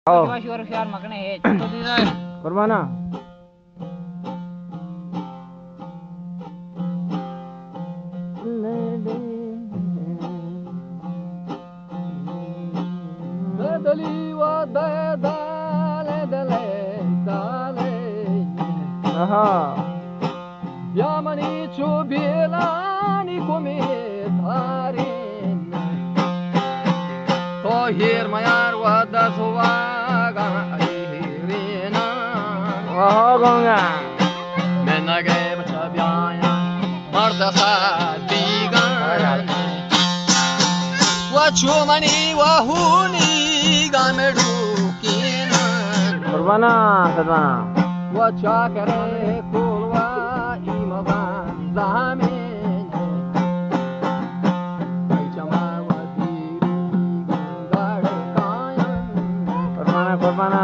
Oh. Kurmana. Aha. Yamani chubelani kometarin to hier mayar wada suwaga irina Oh, gonga. menage bachabaya marda sadigan wachumani wahuni gamedu kinan Kurmana, Sadmana. wachakare kulwa imaban zamin aichama waziri gangare kayan Kurmana.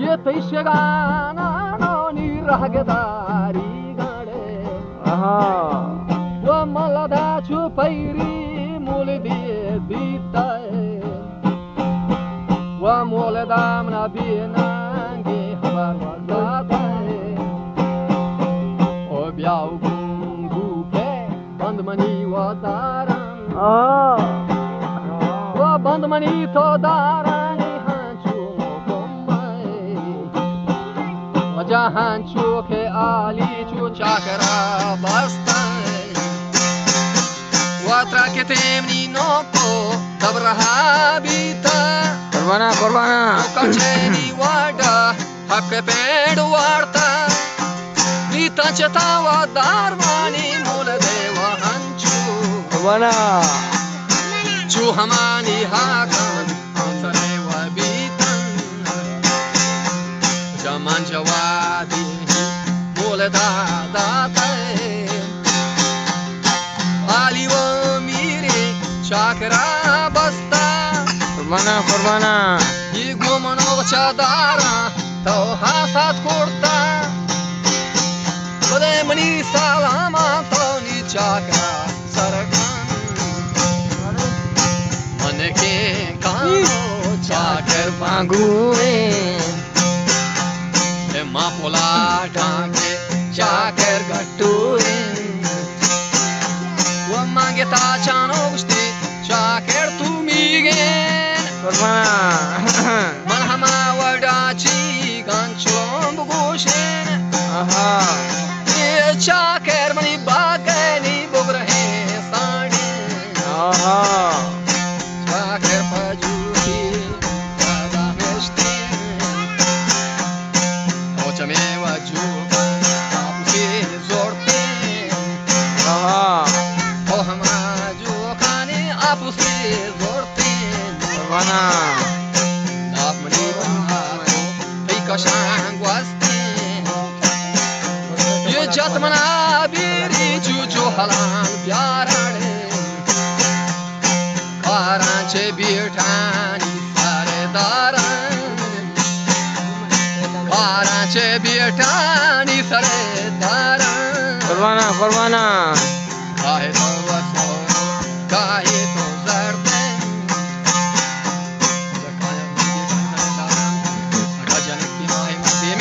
ye taishagana no ni rahgadari gade Aha. wa malada chupairi muldi ditae wa mulada mna binangi habar wazatae o biao gungu ke bandmani wadaran Oh. wa bandmani to darani hanchu mokomai waja hanchu ke ali chu chakra bastai watra ke temni noko dabraha bita Kurmana. Kacheni wada hakke ped warta Nita chetawa darmani mula deva hanchu Kurmana. Chu hamani hakan Ansarewa bitan Jaman jawadi mula da tay Ali wo miri chakra basta Kurmana. Igumano chadara to hasat kurta Bade mani salama to ni chakra sarakan Manke kano chakar Pagure. Emma pola dhanke chakar gatture Wamange ta chano gusti chakar tumigen Kurmana. Malhama wadachi ganchom bugushen Aha. ye chaker mani bagani bograhe sani Aha. chaker pajuhi sada meshti ochame wajuka apuke zorte Aha. ohama jukani apuse zorte Kurmana. Napmani baharo Kashan gwasti Ye jatmana biri juju halan pyarade Karanche birtani sare daran Karanche birtani sare daran Kurmana. Kahe to vaso kahe to zarte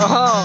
Aha.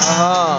Aha.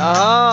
Aha.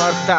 Warta.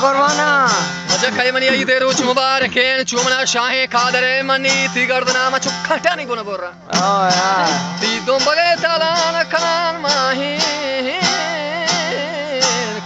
Kurmana. Aja kay mani ay deru ch mubarak chumna shahe kadare mani ti gardana ma chukkata ni guna borra Oh, yeah. ti dombage talan kanan mahi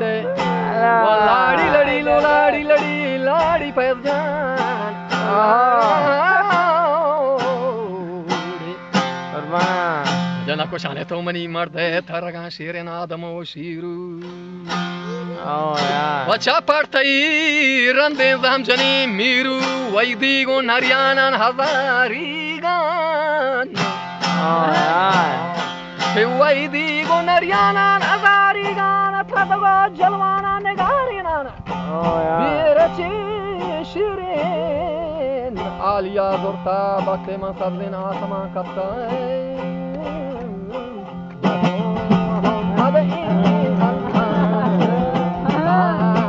रे वो लाड़ी लड़ी लो लाड़ी लड़ी लाड़ी पैर जान जना को शाने तो मनी मर्दे थरगा शिरे नादमो शिरू वचा पड़तई रंदे जाम जनी मीरू वैदी गो नरियानन हजारी गान हे वैदी गो नरियानन हजारी गान थदगो जलवाना नगारीना बीरची शिरेन आलिया दुर्ता बाके मसदिन आसमा कत्ता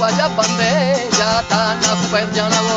वजह बंदे जाता ना पैर जाना वो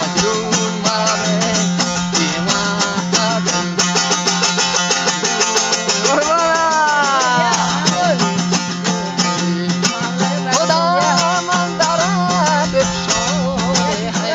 मजनून मारे दीवाना दिल खुदा मंदरा बिछोए है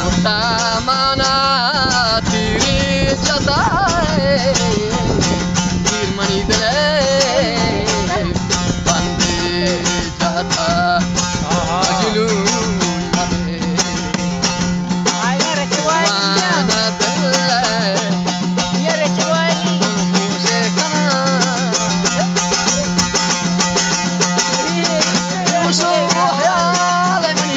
खुदा माना तेरी जताए मणि दे बंदे जाता जुलूम माना दिल ये रचवानी मुझे कना मुझे ख्याल मणि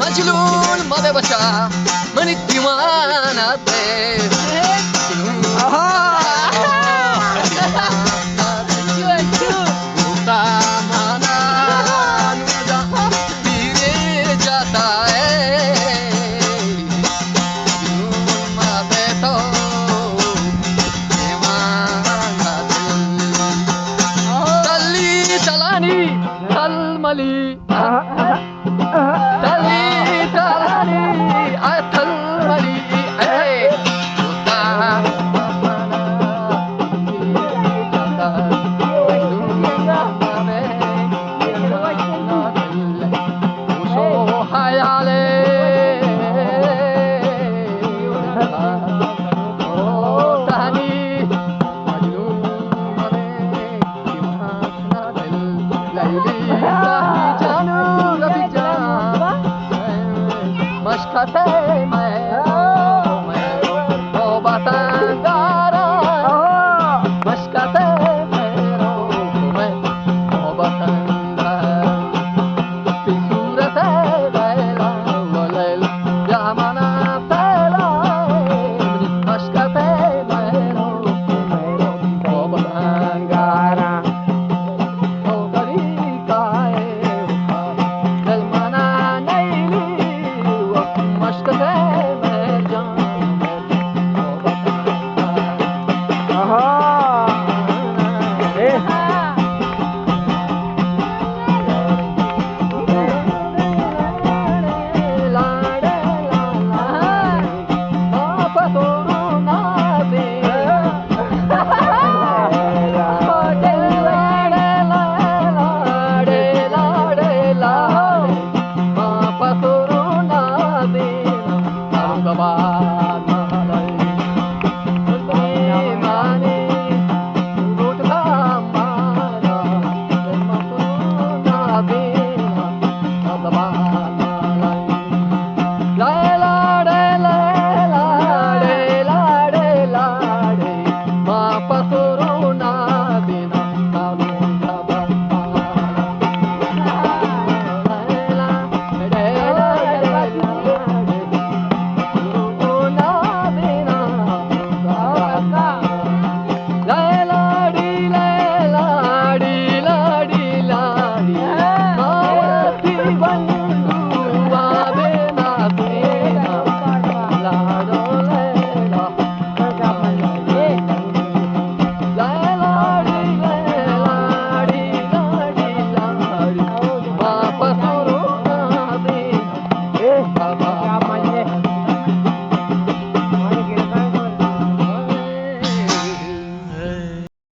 मजलून मदे बचा मनी दीवाना दे जाता है तो तली चलानी तल मली